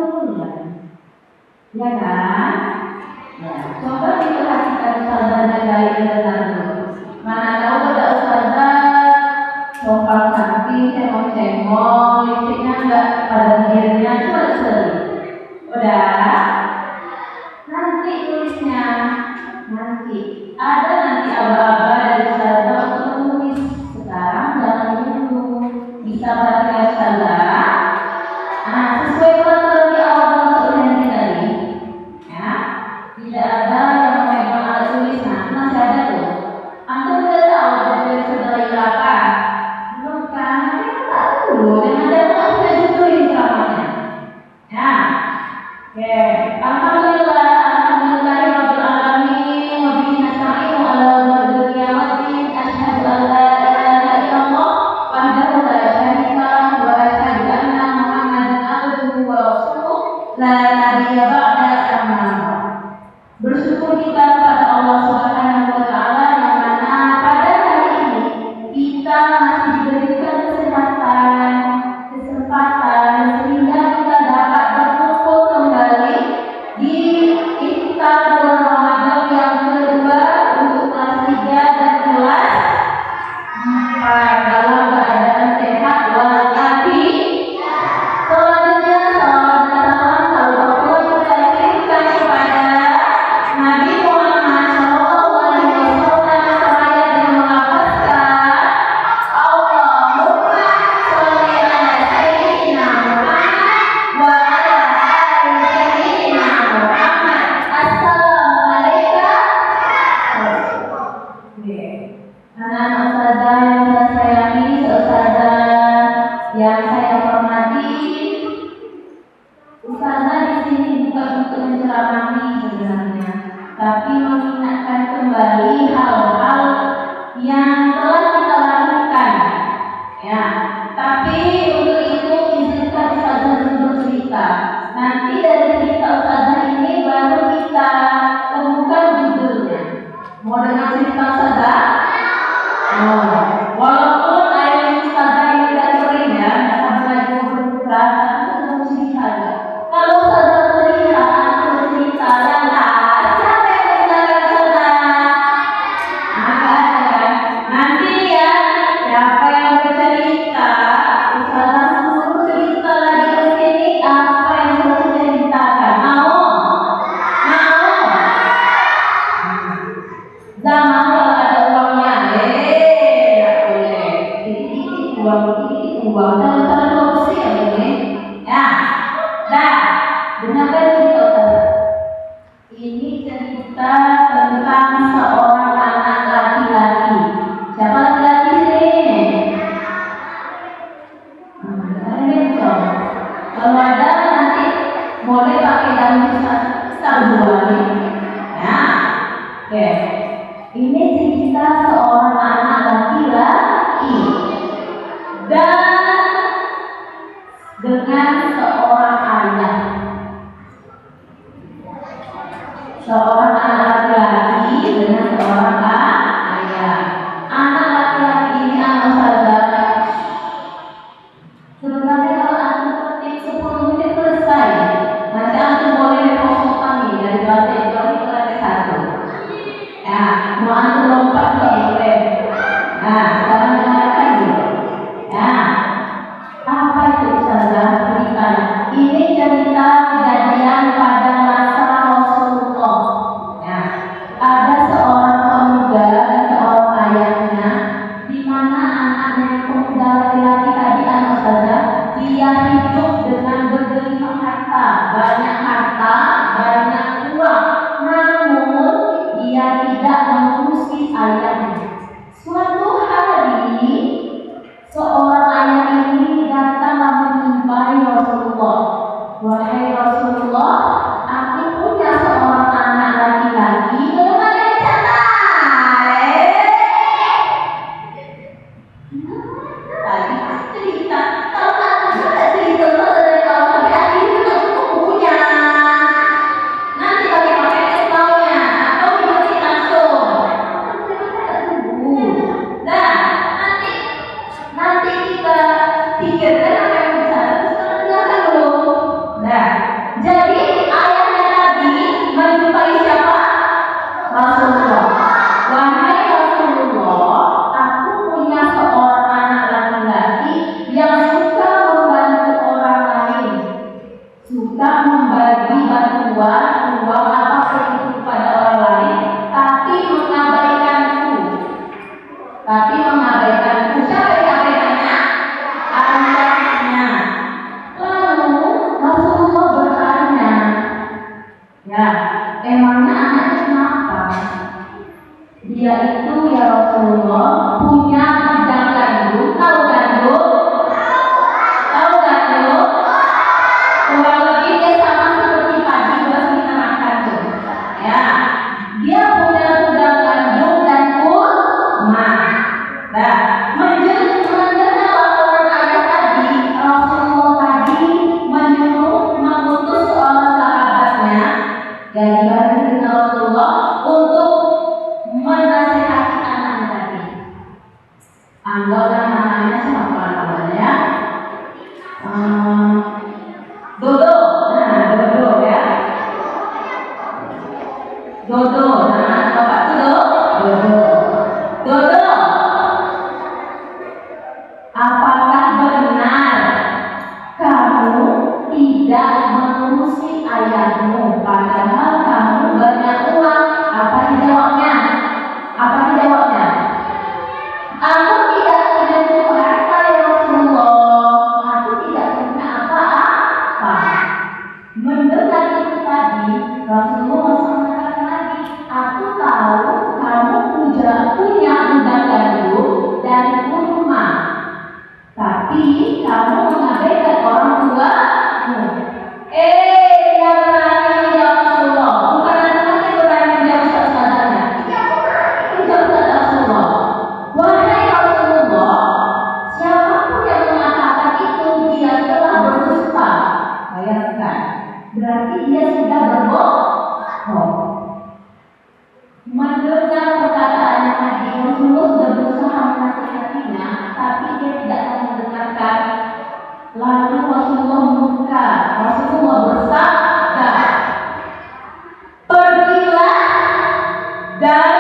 bulan. Ya kan? Ya, coba diperhatikan ustazahnya dari tertentu. Mana tahu ada ustazah sopan cantik, cengong-cengong, lipstiknya enggak pada akhirnya coba. Udah? Nanti tulisnya. Nanti ada nanti aba-aba dari ustazah untuk menulis. Sekarang jangan dulu. Bisa perhatikan ustazah. Nah, sesuai peraturan di awal masuk nanti tadi. Ya, tidak ada yang memegang alat tulis. Nah, masih ada tuh. Anda sudah tahu dari saudara Ilaka? Belum kan? Tapi tak dulu. Jangan jangan sudah ditulis ceramahnya. Ya, oke. Alhamdulillah, alhamdulillahirabbil alamin. Wa bihi nasta'inu ala umuri qiyamatin. Asyhadu an la ilaha illallah wahdahu la syarika lahu wa asyhadu anna Muhammadan abduhu wa rasuluh la nabiyya ba'da amma ba'd. Bersyukur kita kepada Allah Subhanahu wa taala yang mana pada hari ini kita masih diberikan kesempatan sehingga kita dapat berkumpul kembali di iftar bulan Ramadan yang kedua untuk kelas 3 dan kelas 4 dalam keadaan sehat walafiat. Selanjutnya salam kita kirimkan kepada Nabi Muhammad SAW seraya dengan melafazkan Allahumma sholli ala sayyidina Muhammad wa ala ali sayyidina Muhammad. Assalamualaikum. Anak-anak ustazah yang saya sayangi, ustazah yang saya hormati, ustazah di sini bukan untuk menceramahi sebenarnya, tapi mengingatkan kembali hal-hal yang telah kita lakukan. Ya, tapi untuk itu izinkan ustazah dulu bercerita. Nanti dari cerita ustazah ini baru kita temukan judulnya. Mau dengar cerita ustazah? Oh, walaupun air ustazah ini tidak kering ya, tidak sampai lagi mau berbuka, tapi kita mau cerita aja. Kalau ustazah cerita, anak bercerita, dan siapa yang mendengarkan ustazah? Kan? Nanti ya, siapa yang bercerita, ustazah suruh cerita lagi ke sini apa yang sudah ceritakan. Mau? Zaman kalau ada uangnya, nggak boleh. Uang, jangan korupsi ya ini. Ya, dah. Dengarkan cerita ustazah. Ini cerita tentang seorang anak laki-laki. Siapa laki-laki sini? Kalau ada nanti boleh pakai dalam dua nih. Ya, oke. Ini cerita seorang anak laki-laki dan dengan seorang ayah. Seorang anak laki-laki dengan seorang ayah. Anak laki-laki ini anak ustazah. Sebenarnya kalau antum ketik 10 menit selesai. Nanti antum boleh dipotong kami dari lantai 2 ke lantai 1. Ya, mau antum lompat juga boleh. Nah, sekarang dengarkan dulu. Ya, apa itu ustazah ceritanya? Ini cerita kejadian pada masa Rasulullah. Ya, ada seorang pemuda dan seorang ayahnya, di mana anaknya yang pemuda laki-laki tadi anak ustazah, dia hidup dengan bergelimang harta, banyak uang, namun dia tidak mengurusi ayahnya. Suatu hari, seorang ayah ini datanglah menjumpai Rasulullah. Wahai Rasulullah, aku punya seorang anak laki-laki. Bagaimana cara? Tadi cerita. Kalau anak tidak cerita, dari kalau sampai hari ini tidak cukup bukunya. Nanti pakai taunya atau diberi langsung. Nah, nanti kita pikirkan apa yang bicara. Terus dengarkan dulu. Nah, suka membagi bantuan uang apapun itu kepada orang lain, tapi mengabaikanku. Siapa yang abaikannya? Anaknya. Lalu Rasulullah bertanya, ya, emangnya anaknya kenapa? Dia itu ya Rasulullah punya bidang gandum. Tahu gandum? Kurang lebih dia sama seperti padi buat kita makan tuh. Ya, dia punya gudang gandum dan kurma. Nah, mendengar laporan ayah tadi, Rasulullah tadi mengutus seorang sahabatnya dari baginda Rasulullah untuk menasihati anaknya tadi. Anggaplah namanya siapa namanya ya? Dodo, Dodo ya. Dodo, nama bapak itu Dodo. Apakah benar kamu tidak mengurusi ayahmu padahal kamu banyak uang? Apa dijawabnya? Aku tidak punya cukup harta ya Rasulullah. Aku tidak punya apa-apa. Mendengar itu tadi, Rasulullah mengatakan lagi, aku tahu kamu punya gudang gandum dan kurma, tapi kamu mengabaikan orang tuamu. Dia berani menjawab Rasulullah. Bukan nanti berani menjawab saudaranya. Dia berani menjawab Rasulullah. Wahai Rasulullah, siapapun yang mengatakan itu dia telah berdusta. Bayangkan, berarti dia sudah berbohong. Mendengar perkataannya tadi, Rasulullah sudah berusaha menasihatinya, tapi dia tidak mau mendengarkan. Lalu Rasulullah murka. Rasulullah bersabda, pergilah dan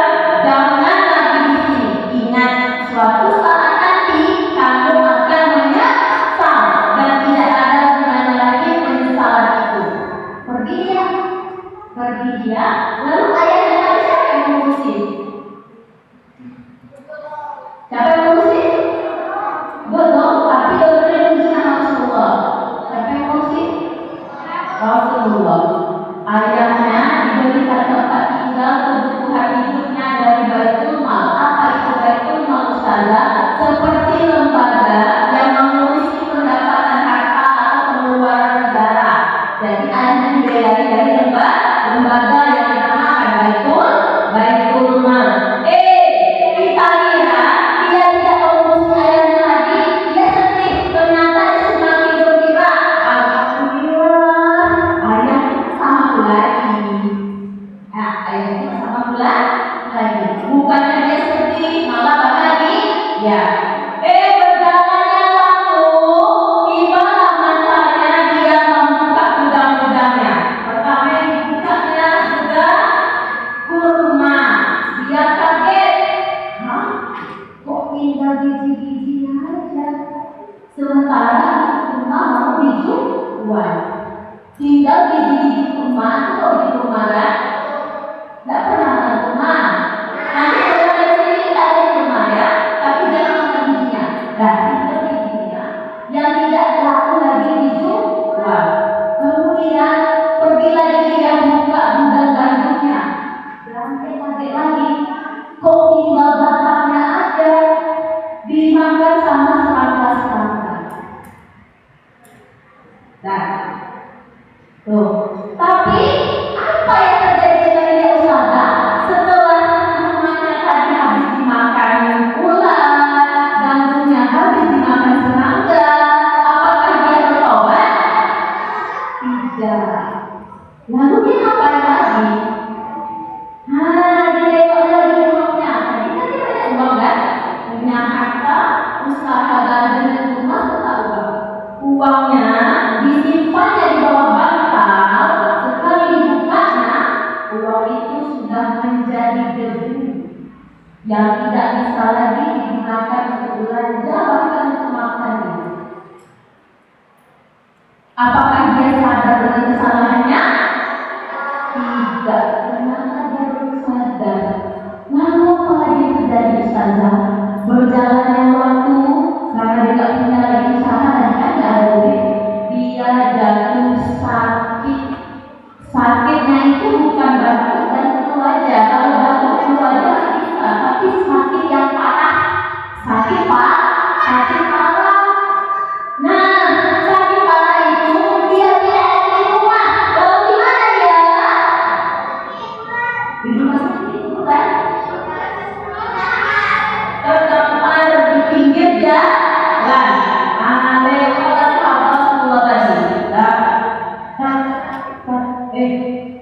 jangan lagi di sini. Ingat, suatu saat nanti kamu akan menyesal dan tidak ada gunanya lagi penyesalan itu. Pergi dia. Lalu ayahnya tadi siapa yang mengurusi? Betul, tapi Dodo diurusi sama Rasulullah. Siapa yang mengurusi? Rasulullah. Ayahnya diberikan tempat tinggal kebutuhan hidupnya dari Baitul Mal. Apa itu Baitul Mal, Ustazah? Seperti lembaga yang mengurusi pendapatan harta atau pengeluaran negara. Jadi ayahnya dibayari dari lembaga yang dinamakan Baitul Mal. Kita lihat dia tidak mengurusi ayahnya lagi. Dia sedih. Ternyata dia semakin bergembira. Alhamdulillah, ayah sama lagi. Ayah sama lagi. Bukannya dia sedih, malah apa lagi? Ya. Berjalannya waktu, tibalah masanya dia membuka gudang-gudangnya. Pertama yang dibukanya gudang kurma. Dia kaget. Kok tinggal biji-biji aja? Sementara kurma mau dijual. Tinggal biji-biji kurma, kok biji kurma kan? Tidak pernah makan kurma. Nanti kalau dari sini kita ada kurma ya, tapi jangan makan bijinya. Tinggal bijinya yang tidak laku lagi dijual. Kemudian pergi lagi dia buka gudang gandumnya. Lantai kaget lagi. Kok tinggal batangnya aja dimakan sama serangga-serangga. Tapi apa yang terjadi dengan dia Ustazah? Setelah rumahnya tadi habis dimakan ular, gandumnya habis dimakan serangga, apakah dia bertobat? Tidak. Lalu dia ngapain lagi? Dia lagi uangnya. Tadi kan dia banyak uang kan? Punya harta, usaha gandum dan rumah serta uang. Uangnya disimpannya di bawah bantal. Sekali dibukanya, uang itu sudah menjadi debu yang tidak bisa lagi digunakan untuk belanja bahkan untuk makan. Apakah dia sadar dengan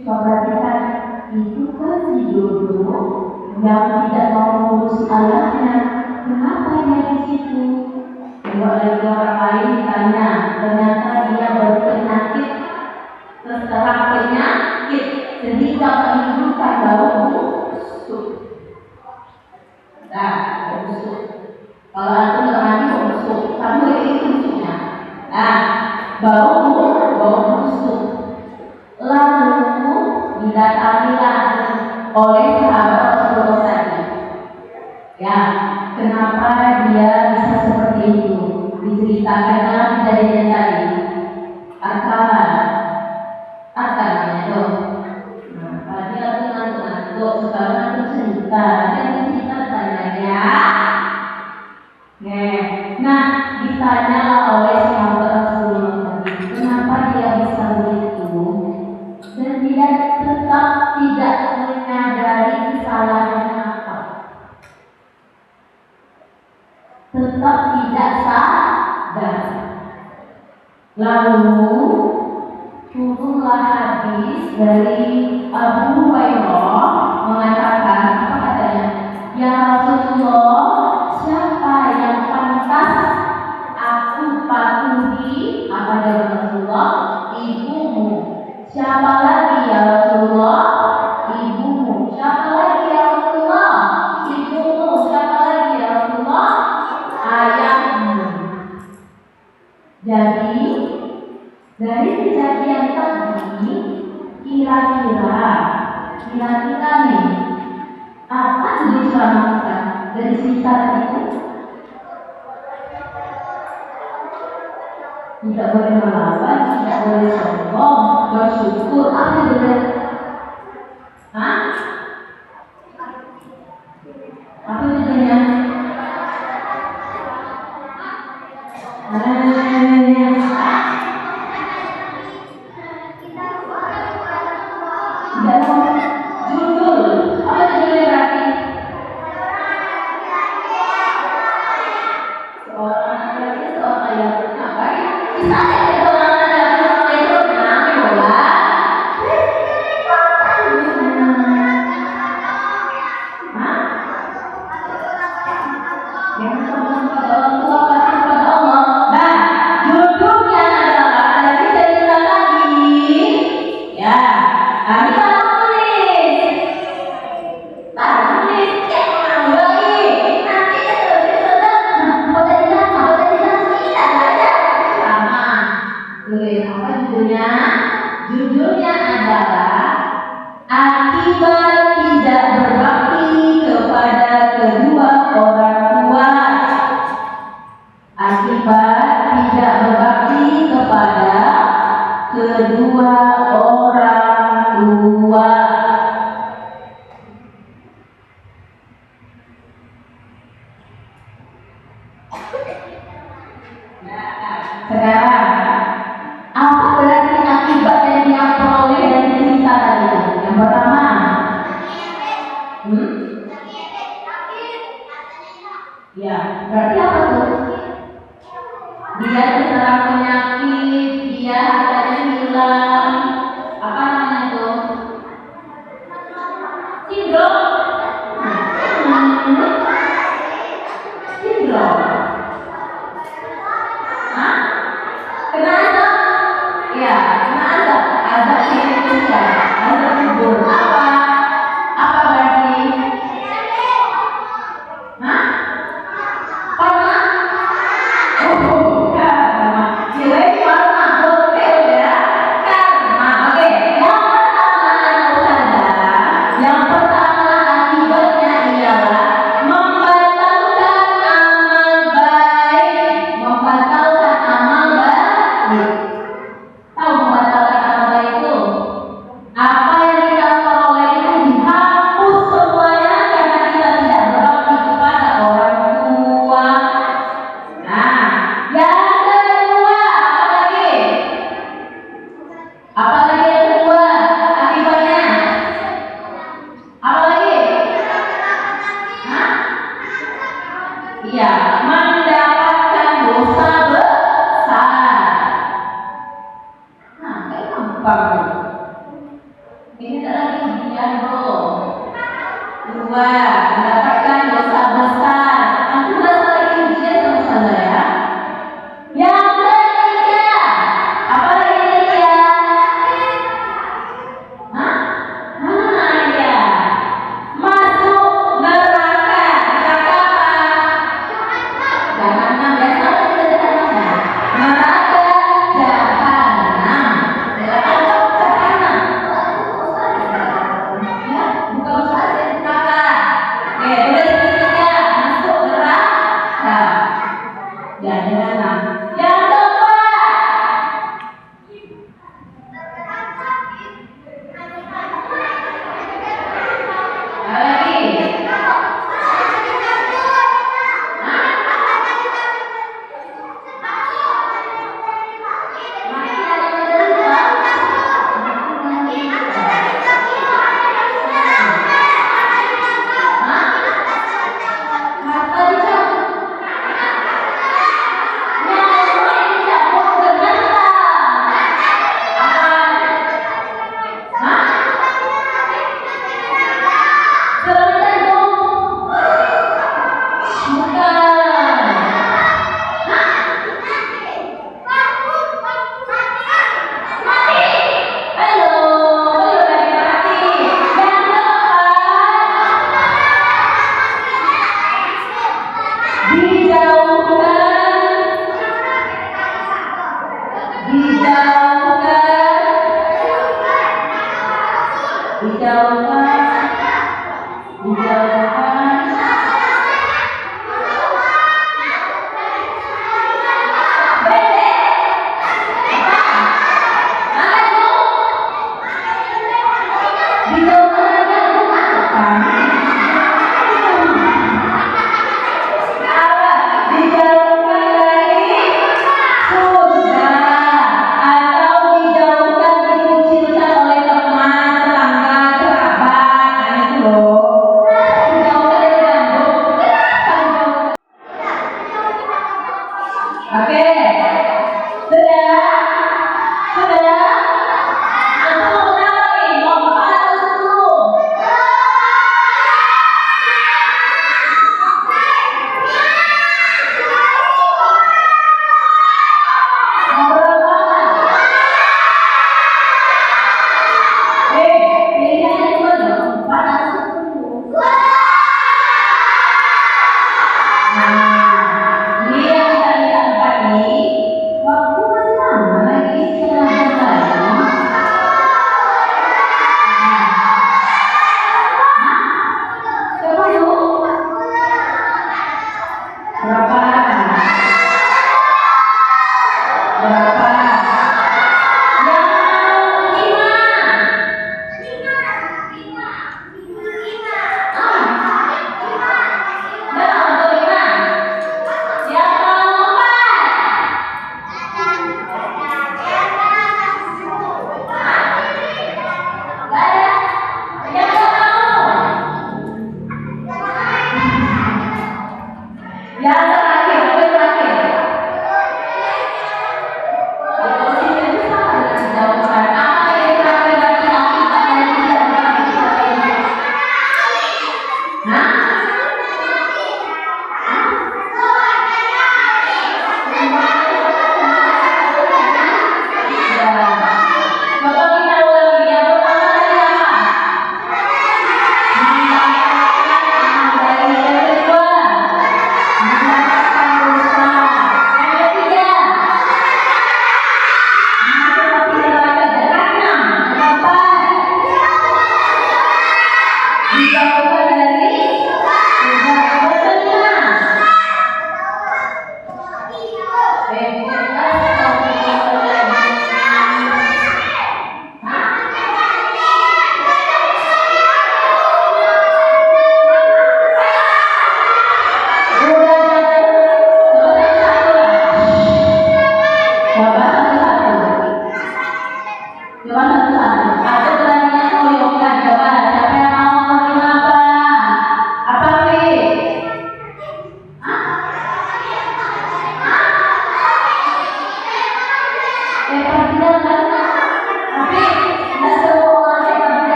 Coba kita itu kan si Dodo yang tidak mau mengurus ayahnya. Kenapa dia di situ? Dua lagi orang lain ditanya, ternyata dia berpenyakit, terserang penyakit sehingga menimbulkan bau busuk. Nah, bau busuk. Kalau antum berani bau busuk, kamu itu busuknya. Nah, bau busuk. Lalu didatangilah oleh sahabat Rasulullah tadi. Ya, kenapa dia bisa seperti itu? Diceritakanlah kejadian tadi. Namanya tuh. Nah, tadi aku ngantuk, sekarang aku cerita. Dan cerita tanya. Nah, ditanya oleh sahabat Rasulullah tadi, kenapa dia bisa begitu? Dan dia tetap tidak menyadari kesalahannya apa. Tetap tidak sadar. Lalu turunlah hadis dari Abu Hurairah mengatakan, apa katanya? Ya Rasulullah, siapa yang pantas aku patuhi? Apa dari Rasulullah? Ibumu. Siapa lagi ya Rasulullah? Ibumu. Siapa lagi ya Rasulullah? Ibumu. Siapa lagi ya Rasulullah? Ayahmu. Jadi dari kejadian tadi, kira-kira nih, apa yang diselamatkan dari cerita itu? Tidak boleh melawan, tidak boleh sombong, bersyukur, apa yang boleh? Hah? Apa judulnya? Judulnya adalah akibat tidak berbakti kepada kedua orang tua. Akibat tidak berbakti kepada kedua orang tua. Sekarang, apa berarti akibat yang dia peroleh dari cerita tadi? Yang pertama, ya, berarti apa tuh? Dia terserang penyakit, dia hartanya hilang. Apa namanya tuh? Sindrom. Sindrom. Hah? Kena azab? Ya, kena azab. Azab di Indonesia. Azab kubur. Apa berarti? Hah? Karma? Oh, karma. Selain karma, hotel ya. Karma. Oke. Yang pertama akibatnya ialah membatalkan amal baik. Membatalkan amal baik. Tahu membatalkan amal baik itu? Apa yang kita peroleh itu dihapus semuanya karena kita tidak berbakti kepada orang tua. Nah, yang kedua apa lagi? Apa lagi yang kedua akibatnya? Apa lagi? Hah? Iya, mendapatkan dosa besar. Nah, kayak gampang. kedua mendapatkan dosa besar. Antum bahasa lagi ujian sama Ustazah ya. Yang ketiga, apa lagi ketiga? Hah? Ya. Masuk neraka. Neraka apa? Jahanam. Biasa apa kita jahanam? Neraka jahanam. Neraka jahanam. Ya, bukan Ustaz neraka. Oke, udah yang ketiga, masuk neraka. Ya, jahanam. Yang keempat, apa lagi?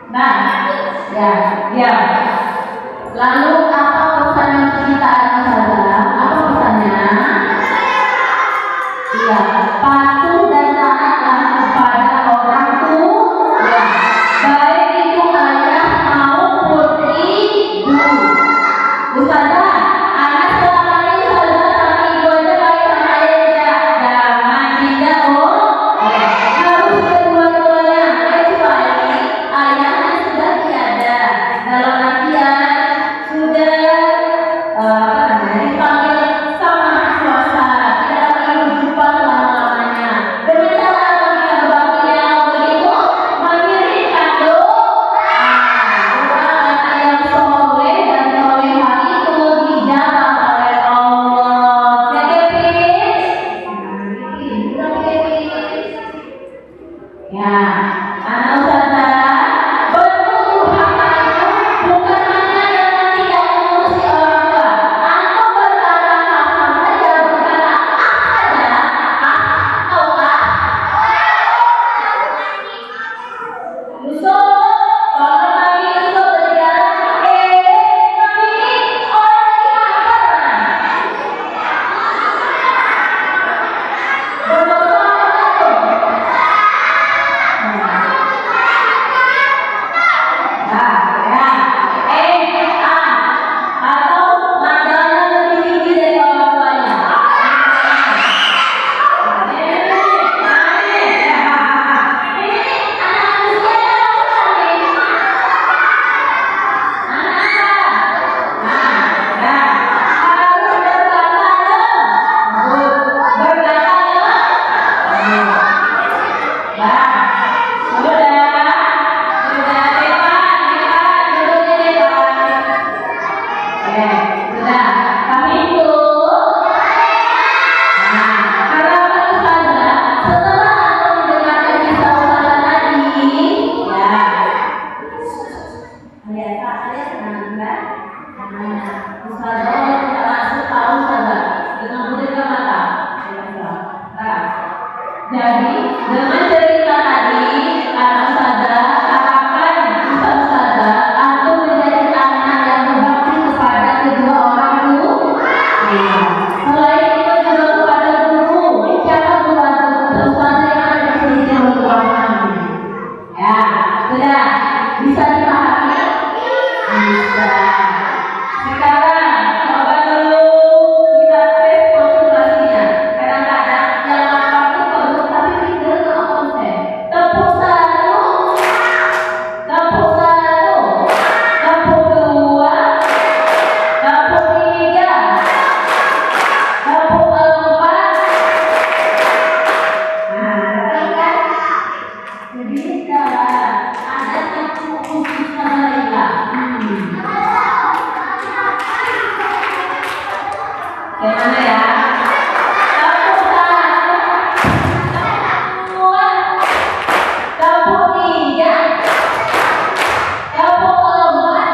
Nah, ya, ya. Lalu apa pesan yang kita saudara? Apa pesannya? Iya, patuh dan taatlah kepada orang tua, baik itu ayah maupun ibu. Ustazah, anak selama ini saudara sama ibu aja baik sama ayah aja. Jangan tidak harus kedua-duanya, kecuali ayahnya sudah tiada. Dalam artian sudah dipanggil sama kuasa, tidak lagi berjumpa selama-lamanya. Dengan cara apa kita berbaktinya begitu? Mengirimkan doa. Doa yang soleh dan solehah itu dijawab oleh Allah. Ya Kevin? Udah Kevin? Ya, anak ustazah, bertumbuh hamba itu bukan hanya dengan tidak mengurusi orang tua. Antum berkata kasar saja, berkata saja, tahukah? Yusuf, kalau Nabi Yusuf berjalan, Nabi ini orang yang berdosa atau atau mandangnya lebih tinggi dari orang tuanya. Jadi dengan cerita tadi, anak ustazah harapkan ustazah antum menjadi anak yang berbakti kepada kedua orang tua. Selain itu juga kepada guru. Siapa guru antum? Ustazah yang ada di sini yang berpengalaman. Ya, sudah bisa dipahami? Bisa. Sekarang coba dulu kita tes konsentrasinya. Kadang-kadang yang lapar itu baru tapi tidak ke konsen. Tepuk satu, tepuk dua, tepuk tiga, tepuk empat. Nah, kan? Jadi sekarang ada tepuk khusus mereka. Gimana ya? Tepuk satu, dua, tepuk tiga, tepuk empat.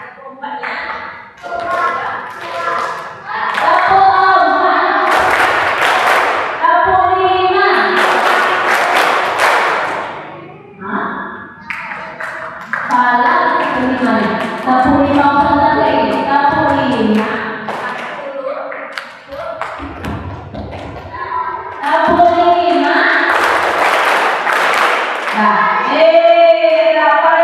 Tepuk empatnya. Tepuk empat, tepuk lima. Hah? Salah tepuk lima. Tepuk lima ustazah lagi. Tepuk lima. Tepuk lima. Nah, dapat